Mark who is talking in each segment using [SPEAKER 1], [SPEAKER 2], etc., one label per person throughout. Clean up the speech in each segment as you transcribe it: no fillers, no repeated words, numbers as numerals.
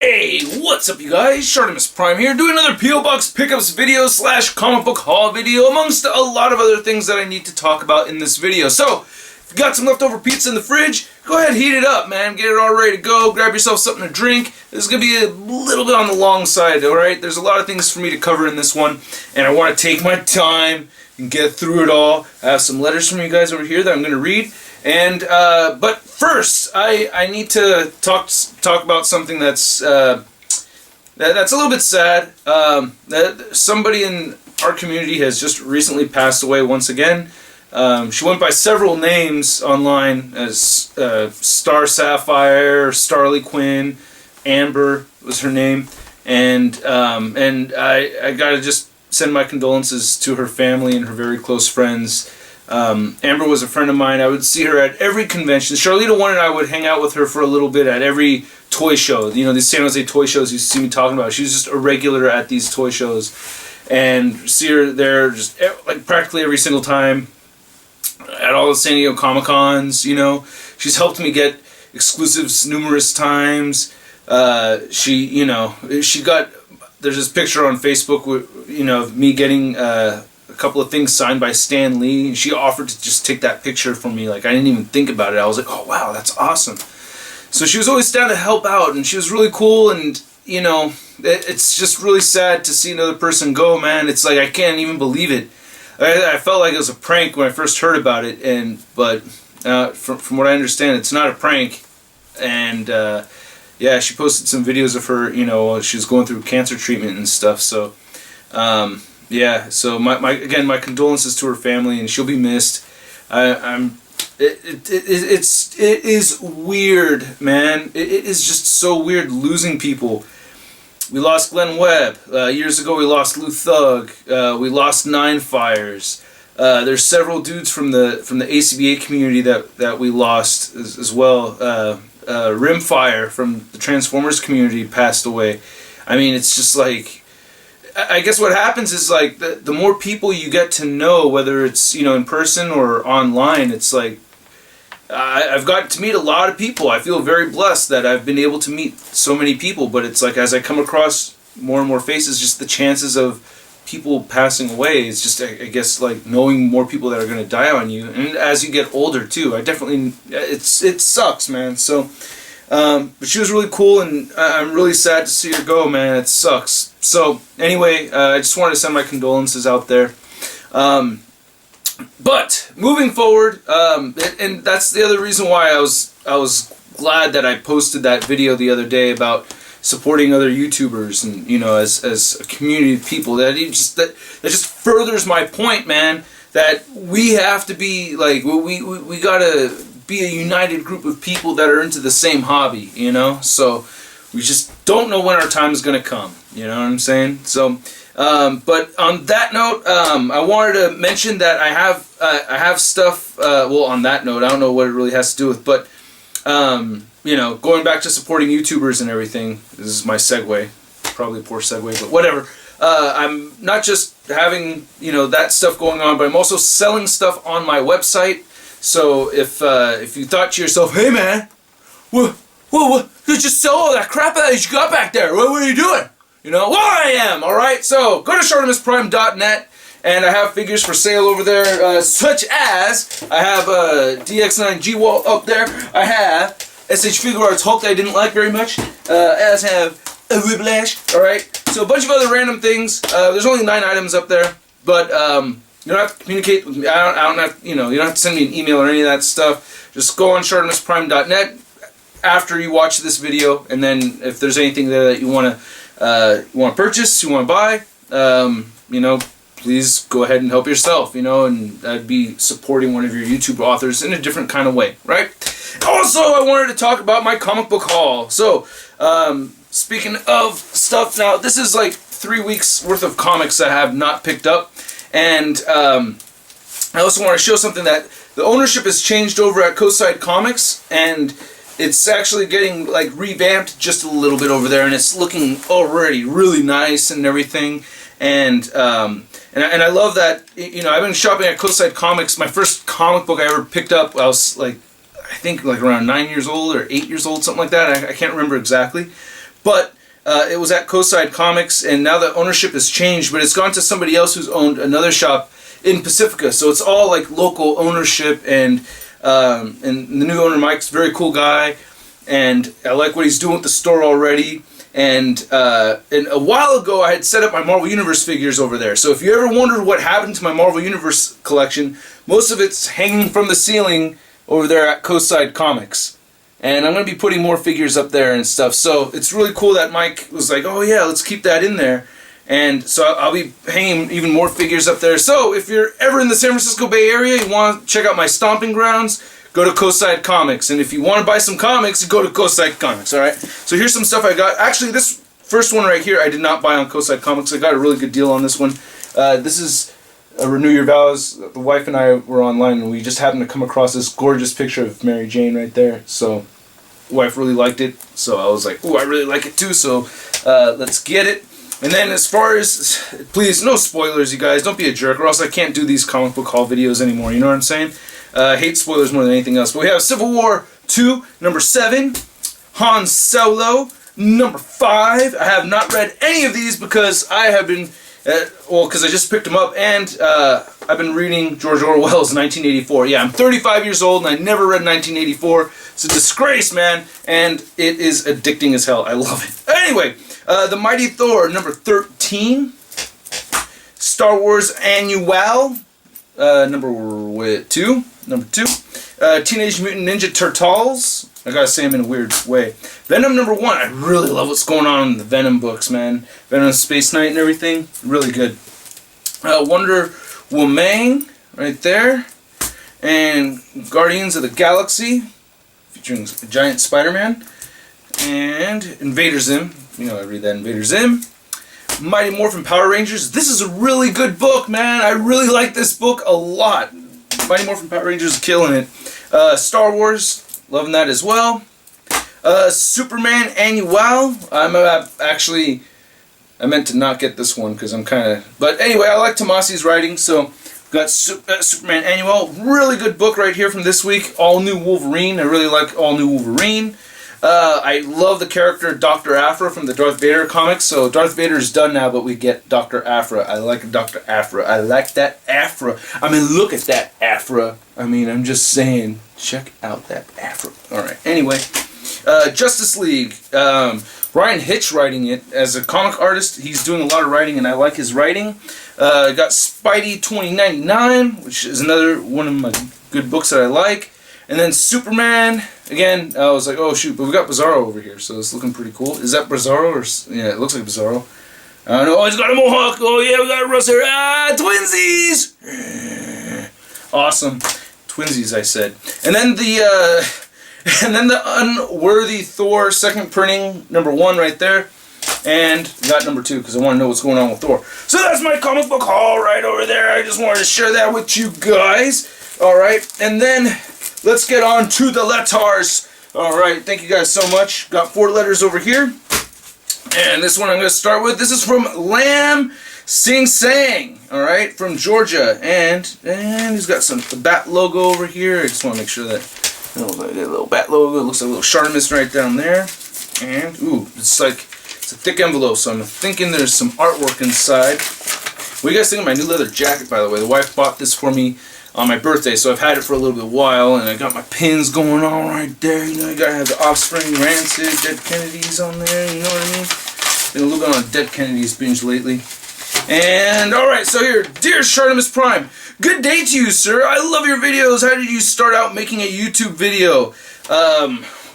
[SPEAKER 1] Hey, what's up you guys? ShartimusPrime here, doing another P.O. Box Pickups video / comic book haul video, amongst a lot of other things that I need to talk about in this video. So, if you got some leftover pizza in the fridge, go ahead and heat it up, man. Get it all ready to go. Grab yourself something to drink. This is going to be a little bit on the long side, alright? There's a lot of things for me to cover in this one, and I want to take my time and get through it all. I have some letters from you guys over here that I'm going to read. And but first, I need to talk about something that's that's a little bit sad. That somebody in our community has just recently passed away once again. She went by several names online as Star Sapphire, Starly Quinn, Amber was her name, and I gotta just send my condolences to her family and her very close friends. Amber was a friend of mine. I would see her at every convention. Charlita One and I would hang out with her for a little bit at every toy show. You know, these San Jose toy shows you see me talking about. She was just a regular at these toy shows. And see her there just like practically every single time at all the San Diego Comic-Cons, you know. She's helped me get exclusives numerous times. She got, there's this picture on Facebook with, you know, of me getting a couple of things signed by Stan Lee, and she offered to just take that picture for me. Like, I didn't even think about it. I was like, oh wow, that's awesome. So she was always down to help out, and she was really cool. And you know, it's just really sad to see another person go, man. It's like I can't even believe it. I felt like it was a prank when I first heard about it, but from what I understand, it's not a prank. And yeah, she posted some videos of her, you know, she was going through cancer treatment and stuff. So yeah, so my condolences to her family, and she'll be missed. It is weird, man. It is just so weird losing people. We lost Glenn Webb. Years ago we lost Lou Thug. We lost Nine Fires. There's several dudes from the ACBA community that we lost as well. Rimfire from the Transformers community passed away. I mean, it's just like, I guess what happens is, like, the more people you get to know, whether it's, you know, in person or online, it's like I've got to meet a lot of people. I feel very blessed that I've been able to meet so many people, but it's like as I come across more and more faces, just the chances of people passing away is just, I guess, like knowing more people that are going to die on you. And as you get older too, it sucks, man. So but she was really cool, and I'm really sad to see her go, man. It sucks. So anyway, I just wanted to send my condolences out there. But moving forward, and that's the other reason why I was glad that I posted that video the other day about supporting other YouTubers, and you know, as a community of people, that just furthers my point, man. That we have to be like, we gotta be a united group of people that are into the same hobby, you know. So we just don't know when our time is gonna come. You know what I'm saying? So, but on that note, I wanted to mention that I have stuff. Well, on that note, I don't know what it really has to do with, but you know, going back to supporting YouTubers and everything. This is my segue, probably a poor segue, but whatever. I'm not just having, you know, that stuff going on, but I'm also selling stuff on my website. So if you thought to yourself, hey man, what, you just sell all that crap that you got back there? What are you doing? You know, well, I am, alright? So, go to ShartimusPrime.net, and I have figures for sale over there, such as, I have a DX9 Walt up there, I have SH Figure Arts Hulk that I didn't like very much, as I have a Whiplash, alright? So, a bunch of other random things. There's only 9 items up there, but you don't have to communicate with me. I don't have, you know, you don't have to send me an email or any of that stuff. Just go on ShartimusPrime.net after you watch this video, and then if there's anything there that you want to purchase, you want to buy, you know, please go ahead and help yourself, you know, and I'd be supporting one of your YouTube authors in a different kind of way, right? Also, I wanted to talk about my comic book haul. So, speaking of stuff, now, this is like 3 weeks worth of comics I have not picked up, and I also want to show something that the ownership has changed over at Coastside Comics, and it's actually getting like revamped just a little bit over there, and it's looking already really nice and everything. And I love that, you know, I've been shopping at Coastside Comics. My first comic book I ever picked up, I was like, I think like around 9 years old or 8 years old, something like that. I can't remember exactly. But it was at Coastside Comics, and now the ownership has changed, but it's gone to somebody else who's owned another shop in Pacifica. So it's all like local ownership, and the new owner, Mike's a very cool guy, and I like what he's doing with the store already. And a while ago, I had set up my Marvel Universe figures over there. So if you ever wondered what happened to my Marvel Universe collection, most of it's hanging from the ceiling over there at Coastside Comics. And I'm going to be putting more figures up there and stuff. So it's really cool that Mike was like, oh yeah, let's keep that in there. And so I'll be hanging even more figures up there. So if you're ever in the San Francisco Bay Area, you want to check out my stomping grounds, go to Coastside Comics. And if you want to buy some comics, go to Coastside Comics, alright? So here's some stuff I got. Actually, this first one right here I did not buy on Coastside Comics. I got a really good deal on this one. This is Renew Your Vows. The wife and I were online, and we just happened to come across this gorgeous picture of Mary Jane right there. So the wife really liked it. So I was like, ooh, I really like it too. So let's get it. And then as far as, please, no spoilers, you guys. Don't be a jerk, or else I can't do these comic book haul videos anymore. You know what I'm saying? I hate spoilers more than anything else. But we have Civil War 2, number 7. Han Solo, number 5. I have not read any of these because I have been, because I just picked them up, and I've been reading George Orwell's 1984. Yeah, I'm 35 years old, and I never read 1984. It's a disgrace, man, and it is addicting as hell. I love it. Anyway, The Mighty Thor, number 13. Star Wars Annual, number 2. Teenage Mutant Ninja Turtles. I gotta say them in a weird way. Venom, number 1. I really love what's going on in the Venom books, man. Venom Space Knight and everything. Really good. Wonder Woman, right there. And Guardians of the Galaxy, featuring Giant Spider-Man. And Invader Zim. You know, I read that, Invader Zim. Mighty Morphin Power Rangers. This is a really good book, man. I really like this book a lot. Mighty Morphin Power Rangers is killing it. Star Wars, loving that as well. Superman Annual. I meant to not get this one because I'm kind of... But anyway, I like Tomasi's writing, so got Superman Annual. Really good book right here from this week. All New Wolverine. I really like All New Wolverine. I love the character Dr. Aphra from the Darth Vader comics. So Darth Vader's done now, but we get Dr. Aphra. I like Dr. Aphra. I like that Aphra. I mean, look at that Aphra. I mean, I'm just saying, check out that Aphra. Alright, anyway. Justice League. Ryan Hitch writing it. As a comic artist, he's doing a lot of writing, and I like his writing. Got Spidey 2099, which is another one of my good books that I like. And then Superman, again, I was like, oh shoot, but we got Bizarro over here, so it's looking pretty cool. Is that Bizarro? Or, yeah, it looks like Bizarro. I don't know. Oh, he's got a mohawk. Oh yeah, we got a Russ here. Ah, twinsies! Awesome. Twinsies, I said. And then the Unworthy Thor second printing, number 1 right there. And got number 2 because I want to know what's going on with Thor. So that's my comic book haul right over there. I just wanted to share that with you guys. Alright, and then let's get on to the letters. Alright, thank you guys so much. Got 4 letters over here. And this one I'm going to start with. This is from Lam Sing Sang. Alright, from Georgia. And he's got the bat logo over here. I just want to make sure that, you know, the little bat logo. It looks like a little Shartimus right down there. And, ooh, it's a thick envelope, so I'm thinking there's some artwork inside. What do you guys think of my new leather jacket, by the way? The wife bought this for me on my birthday, so I've had it for a little bit while, and I got my pins going on right there. You know, you gotta have the Offspring, Rancid, Dead Kennedys on there, you know what I mean? Been a little bit on a Dead Kennedys binge lately. And, alright, so here, dear Shartimus Prime, good day to you, sir. I love your videos. How did you start out making a YouTube video?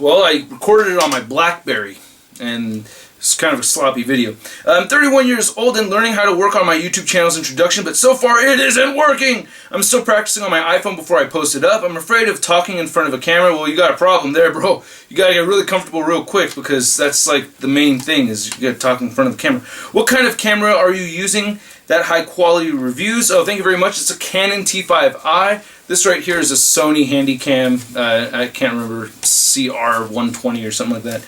[SPEAKER 1] Well, I recorded it on my BlackBerry, and it's kind of a sloppy video. I'm 31 years old and learning how to work on my YouTube channel's introduction, but so far it isn't working! I'm still practicing on my iPhone before I post it up. I'm afraid of talking in front of a camera. Well, you got a problem there, bro. You gotta get really comfortable real quick because that's like the main thing is you gotta talk in front of the camera. What kind of camera are you using? That high quality reviews. Oh, thank you very much. It's a Canon T5i. This right here is a Sony Handycam. I can't remember, CR120 or something like that.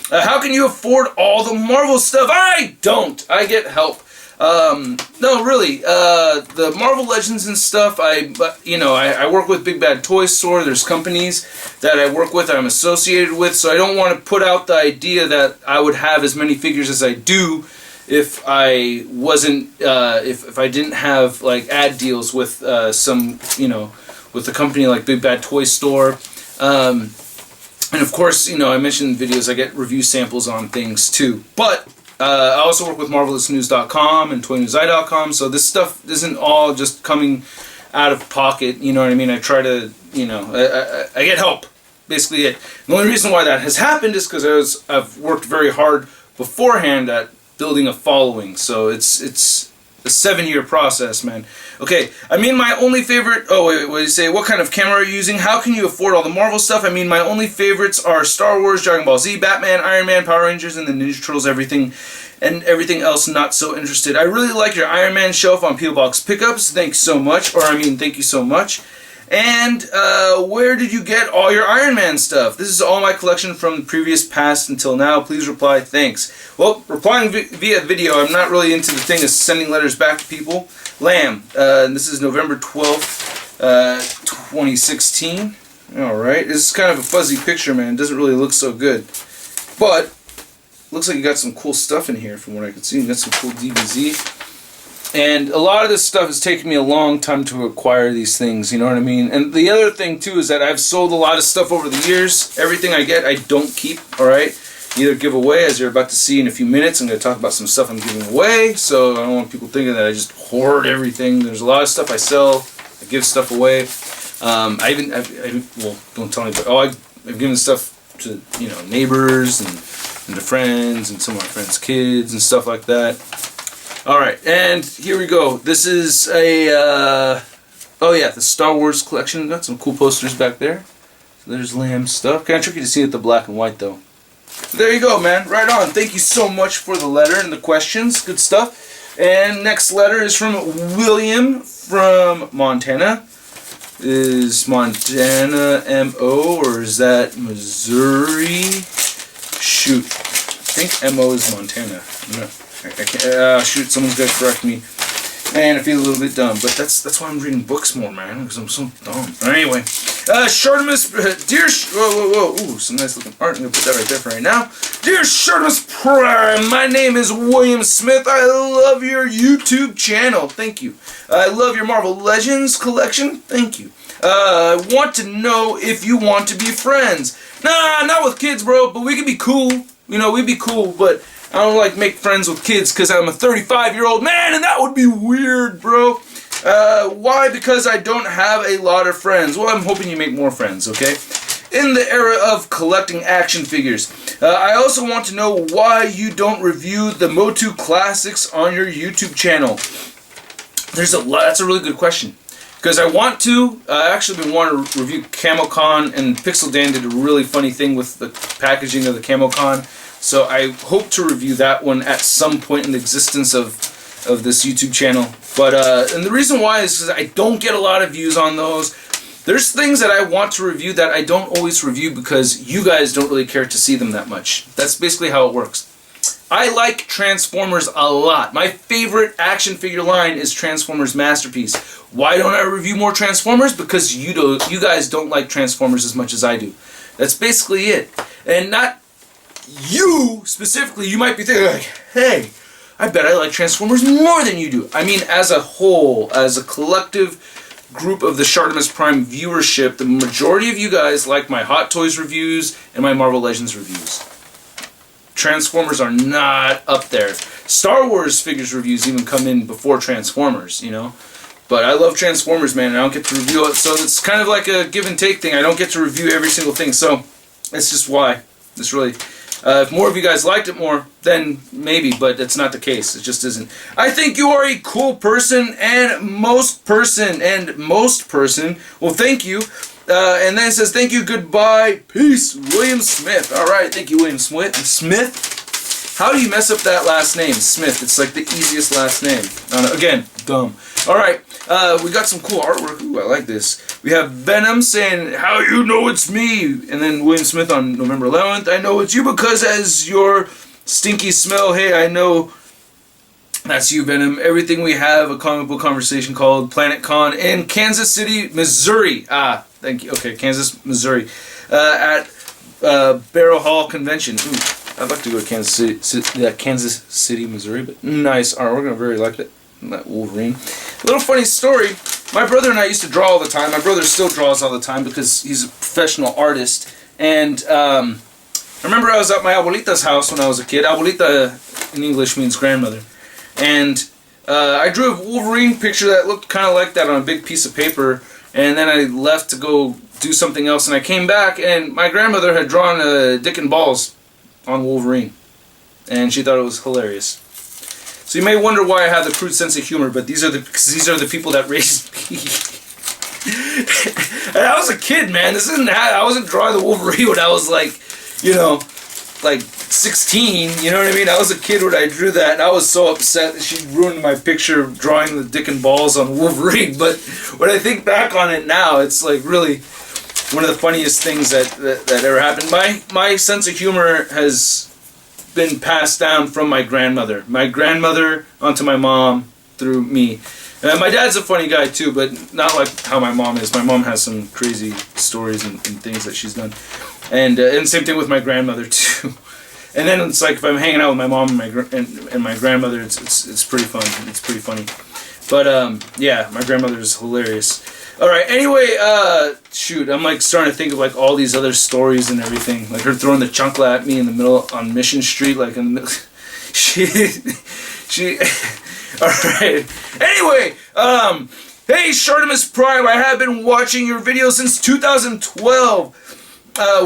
[SPEAKER 1] How can you afford all the Marvel stuff? I don't. I get help. No, really, the Marvel Legends and stuff, I work with Big Bad Toy Store. There's companies that I work with, I'm associated with, so I don't want to put out the idea that I would have as many figures as I do if I wasn't, if I didn't have, like, ad deals with, with a company like Big Bad Toy Store. And of course, I mentioned videos, I get review samples on things too. But I also work with MarvelousNews.com and ToyNewsI.com, so this stuff isn't all just coming out of pocket, you know what I mean? I try to, I get help, basically it. The only reason why that has happened is because I've worked very hard beforehand at building a following, so it's a 7-year process, man. Okay, my only favorite... Oh, wait, what do you say? What kind of camera are you using? How can you afford all the Marvel stuff? My only favorites are Star Wars, Dragon Ball Z, Batman, Iron Man, Power Rangers, and the Ninja Turtles, everything else not so interested. I really like your Iron Man shelf on P.O. Box Pickups. Thanks so much. Thank you so much. And where did you get all your Iron Man stuff? This is all my collection from the previous past until now. Please reply. Thanks. Well, replying via video, I'm not really into the thing of sending letters back to people. Lamb. This is November 12th, 2016. Alright. This is kind of a fuzzy picture, man. It doesn't really look so good. But, looks like you got some cool stuff in here from what I can see. You got some cool DBZ. And a lot of this stuff has taken me a long time to acquire these things, you know what I mean? And the other thing, too, is that I've sold a lot of stuff over the years. Everything I get, I don't keep, alright? Either give away, as you're about to see in a few minutes. I'm going to talk about some stuff I'm giving away, so I don't want people thinking that I just hoard everything. There's a lot of stuff I sell. I give stuff away. Well, don't tell anybody. I've given stuff to, neighbors and to friends and some of my friends' kids and stuff like that. Alright, and here we go. This is the Star Wars collection. Got some cool posters back there. So there's Lamb stuff. Kind of tricky to see with the black and white, though. There you go, man. Right on. Thank you so much for the letter and the questions. Good stuff. And next letter is from William from Montana. Is Montana M.O. or is that Missouri? Shoot. I think M.O. is Montana. Shoot, someone's got to correct me. Man, I feel a little bit dumb, but that's why I'm reading books more, man, because I'm so dumb. Anyway, Shartimus, ooh, some nice looking art. I'm going to put that right there for right now. Dear Shartimus Prime, my name is William Smith. I love your YouTube channel. Thank you. I love your Marvel Legends collection. Thank you. I want to know if you want to be friends. Nah, not with kids, bro, but we could be cool. We'd be cool, but I don't make friends with kids because I'm a 35-year-old man, and that would be weird, bro. Why? Because I don't have a lot of friends. Well, I'm hoping you make more friends, okay? In the era of collecting action figures, I also want to know why you don't review the Motu Classics on your YouTube channel. That's a really good question. Because I want to. I actually been wanting to review CamoCon, and Pixel Dan did a really funny thing with the packaging of the CamoCon. So I hope to review that one at some point in the existence of this YouTube channel. But and the reason why is because I don't get a lot of views on those. There's things that I want to review that I don't always review because you guys don't really care to see them that much. That's basically how it works. I like Transformers a lot. My favorite action figure line is Transformers Masterpiece. Why don't I review more Transformers? Because you guys don't like Transformers as much as I do. That's basically it. And not you specifically. You might be thinking like, hey, I bet I like Transformers more than you do. As a whole, as a collective group of the Shartimus Prime viewership, the majority of you guys like my Hot Toys reviews and my Marvel Legends reviews. Transformers are not up there. Star Wars figures reviews even come in before Transformers, But I love Transformers, man, and I don't get to review it, so it's kind of like a give and take thing. I don't get to review every single thing, so that's just why. It's really... if more of you guys liked it more, then maybe, but that's not the case. It just isn't. I think you are a cool person, and most person, well, thank you. And then it says, thank you, goodbye, peace, William Smith. Alright, thank you, William Smith. How do you mess up that last name, Smith? It's like the easiest last name. Again, dumb. Alright, we got some cool artwork. Ooh, I like this. We have Venom saying, how you know it's me? And then William Smith on November 11th, I know it's you because as your stinky smell, hey, I know That's you, Venom. Everything we have, a comic book conversation called Planet Con in Kansas City, Missouri. Thank you. Okay, Kansas, Missouri. At Barrel Hall Convention. Ooh, I'd like to go to Kansas City, Missouri, but nice artwork. I very like that Wolverine. A little funny story. My brother and I used to draw all the time. My brother still draws all the time because he's a professional artist. And I remember I was at my abuelita's house when I was a kid. Abuelita in English means grandmother. And I drew a Wolverine picture that looked kind of like that on a big piece of paper. And then I left to go do something else. And I came back and my grandmother had drawn a dick and balls on Wolverine. And she thought it was hilarious. So you may wonder why I have the crude sense of humor, but these are the people that raised me. And I was a kid, man. I wasn't drawing the Wolverine when I was like, you know, like 16. You know what I mean? I was a kid when I drew that, and I was so upset that she ruined my picture of drawing the dick and balls on Wolverine. But when I think back on it now, it's like really one of the funniest things that ever happened. My sense of humor has been passed down from my grandmother onto my mom through me. My dad's a funny guy too, but not like how my mom is. My mom has some crazy stories and things that she's done, and same thing with my grandmother too. And then it's like if I'm hanging out with my mom and my grandmother, it's pretty fun. It's pretty funny. But yeah, my grandmother is hilarious. All right. Anyway, shoot, I'm like starting to think of like all these other stories and everything, like her throwing the chancla at me in the middle on Mission Street, like in the middle. she. All right. Anyway, hey, ShartimusPrime, I have been watching your videos since 2012.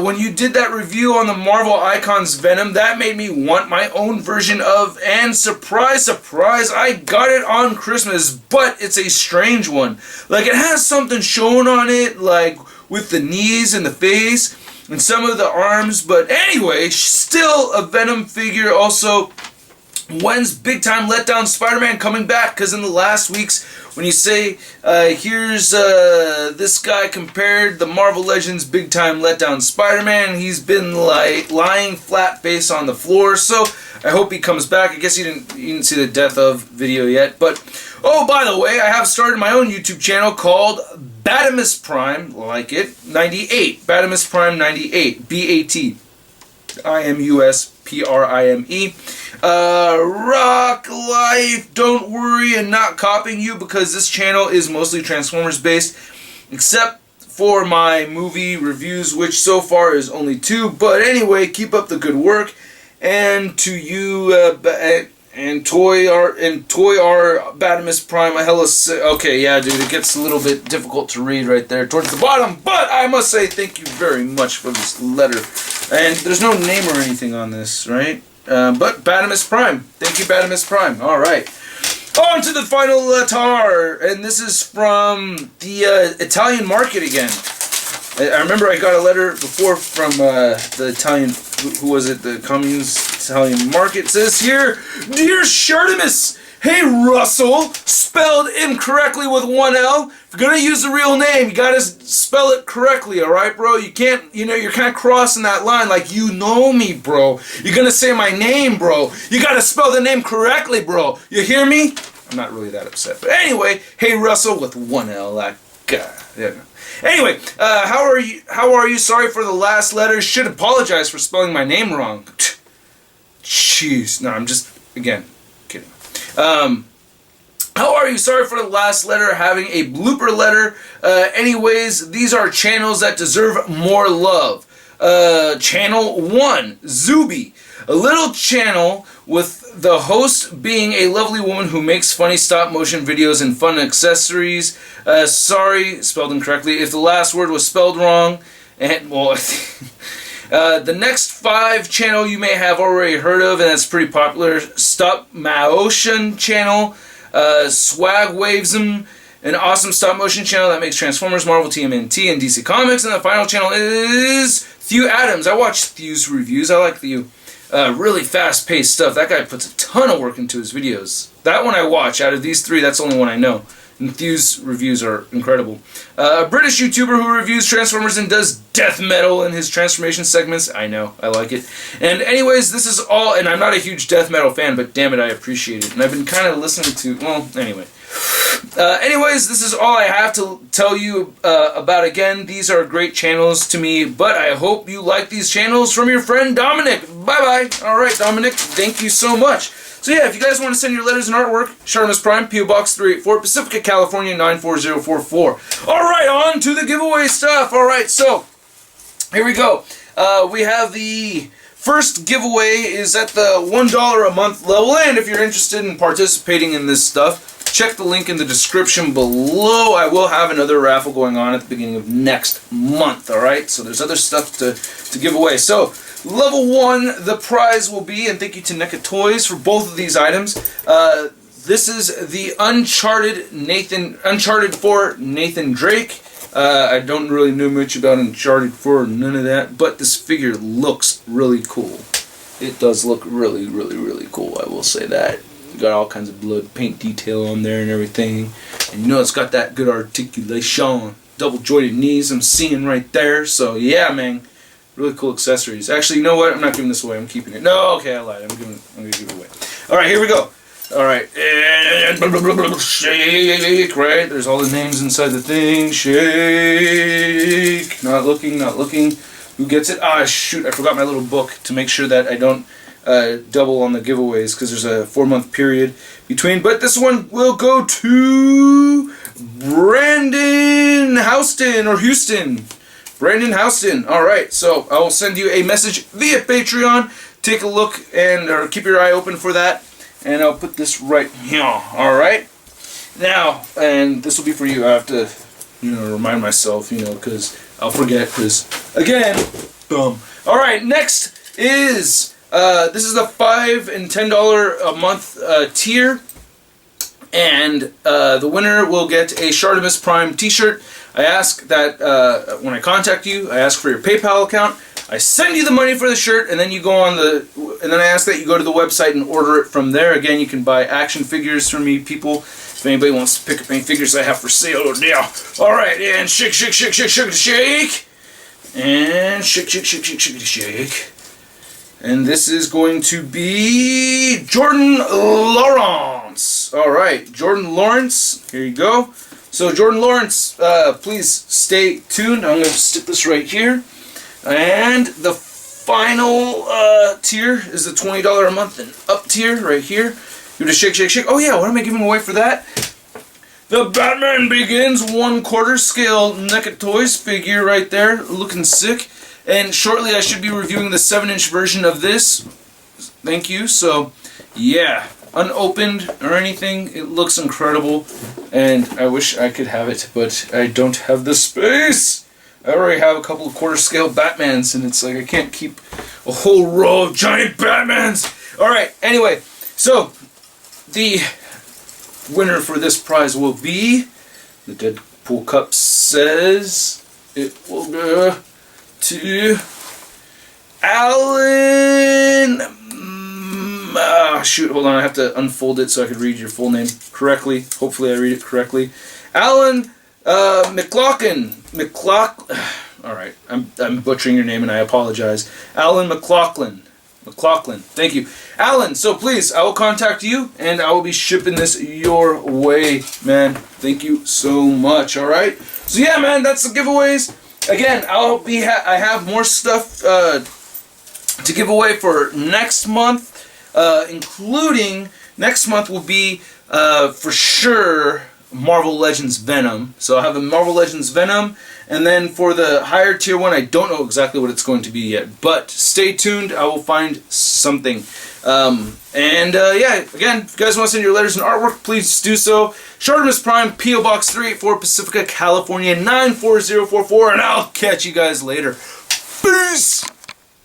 [SPEAKER 1] When you did that review on the Marvel Icons Venom, that made me want my own version of, and surprise, surprise, I got it on Christmas, but it's a strange one. Like, it has something shown on it, like, with the knees and the face, and some of the arms, but anyway, still a Venom figure. Also, when's big time letdown Spider-Man coming back? Because in the last weeks, when you say, here's this guy compared the Marvel Legends big time letdown Spider-Man, he's been like lying flat face on the floor. So I hope he comes back. I guess you didn't see the Death of video yet, but oh, by the way, I have started my own YouTube channel called ShartimusPrime, like it, 98. ShartimusPrime 98. BATIMUSPRIME. Rock life, don't worry, and not copying you, because this channel is mostly Transformers based, except for my movie reviews, which so far is only 2. But anyway, keep up the good work, and to you and Toy R ShartimusPrime, okay, yeah, dude, it gets a little bit difficult to read right there towards the bottom, but I must say thank you very much for this letter. And there's no name or anything on this, right? But ShartimusPrime. Thank you, ShartimusPrime. All right. On to the final letter. And this is from the Italian market again. I remember I got a letter before from the Italian, who was it? The Communist Italian market. It says here, Dear Shartimus, hey Russell, spelled incorrectly with 1 L. If you're going to use the real name, you got to spell it correctly, alright, bro? You can't, you're kind of crossing that line like, you know me, bro. You're going to say my name, bro. You got to spell the name correctly, bro. You hear me? I'm not really that upset. But anyway, hey Russell with 1 L. Like, yeah. Anyway, how are you? Sorry for the last letter. Should apologize for spelling my name wrong. Jeez. No, I'm just, again, kidding. How are you? Sorry for the last letter, having a blooper letter. Anyways, these are channels that deserve more love. Channel 1, Zuby. A little channel with the host being a lovely woman who makes funny stop-motion videos and fun accessories. Sorry, spelled incorrectly, if the last word was spelled wrong. And, well, the next 5 channel you may have already heard of, and that's pretty popular. Stop Motion channel. Swag Waves'em, an awesome stop-motion channel that makes Transformers, Marvel, TMNT, and DC Comics. And the final channel is Thew Adams. I watch Thew's reviews. I like Thew. Really fast-paced stuff. That guy puts a ton of work into his videos. That one I watch. Out of these 3, that's the only one I know. Enthuse reviews are incredible. A British YouTuber who reviews Transformers and does death metal in his transformation segments. I know, I like it. And anyways, this is all, and I'm not a huge death metal fan, but damn it, I appreciate it. And I've been kind of listening to, well, anyway. Anyways, this is all I have to tell you about. Again, these are great channels to me, but I hope you like these channels from your friend Dominic. Bye-bye. Alright, Dominic, thank you so much. So yeah, if you guys want to send your letters and artwork, ShartimusPrime, P.O. Box 384, Pacifica, California, 94044. Alright, on to the giveaway stuff. Alright, so, here we go. We have the first giveaway is at the $1 a month level, and if you're interested in participating in this stuff, check the link in the description below. I will have another raffle going on at the beginning of next month, alright? So there's other stuff to give away. So, level 1, the prize will be, and thank you to NECA Toys for both of these items. This is the Uncharted 4 Nathan Drake. I don't really know much about Uncharted 4, none of that, but this figure looks really cool. It does look really, really, really cool, I will say that. Got all kinds of blood paint detail on there and everything. And you know it's got that good articulation. Double jointed knees I'm seeing right there. So yeah, man. Really cool accessories. Actually, you know what? I'm not giving this away. I'm keeping it. No, okay, I lied. I'm going to give it away. Alright, here we go. Alright. And shake, right? There's all the names inside the thing. Shake. Not looking, not looking. Who gets it? Ah, shoot. I forgot my little book to make sure that I don't double on the giveaways because there's a 4-month period between. But this one will go to Brandon Houston or Houston. Brandon Houston. Alright, so I will send you a message via Patreon. Take a look and or keep your eye open for that. And I'll put this right here. Alright? Now, and this will be for you. I have to, remind myself, because I'll forget. Because, again, dumb. Alright, next is, this is the $5 and $10 a month tier. And the winner will get a Shartimus Prime t-shirt. I ask that when I contact you, I ask for your PayPal account. I send you the money for the shirt, and then you go on and then I ask that you go to the website and order it from there. Again, you can buy action figures from me, people. If anybody wants to pick up any figures I have for sale, yeah. All right, and shake, shake, shake, shake, shake, shake, and shake, shake, shake, shake, shake, shake. And this is going to be Jordan Lawrence. All right, Jordan Lawrence. Here you go. So Jordan Lawrence, please stay tuned. I'm going to stick this right here. And the final tier is the $20 a month and up tier right here. Give it a shake, shake, shake. Oh yeah, what am I giving away for that? The Batman Begins 1/4 scale NECA Toys figure right there, looking sick. And shortly I should be reviewing the 7-inch version of this. Thank you. So yeah, unopened or anything, it looks incredible. And I wish I could have it, but I don't have the space. I already have a couple of 1/4 scale Batmans, and it's like I can't keep a whole row of giant Batmans. Alright, anyway, so the winner for this prize will be, the Deadpool Cup says, it will go to Alan. Shoot, hold on, I have to unfold it so I could read your full name correctly. Hopefully I read it correctly. Alan McLaughlin. Alright, I'm butchering your name and I apologize. Alan McLaughlin. Thank you. Alan, so please, I will contact you and I will be shipping this your way, man. Thank you so much, alright? So yeah, man, that's the giveaways. Again, I have more stuff to give away for next month, including next month will be for sure Marvel Legends Venom. So I have a Marvel Legends Venom, and then for the higher tier one, I don't know exactly what it's going to be yet, but stay tuned, I will find something. Yeah, again, if you guys want to send your letters and artwork, please do so. Shartimus Prime, P.O. Box 384, Pacifica, California, 94044, and I'll catch you guys later. Peace!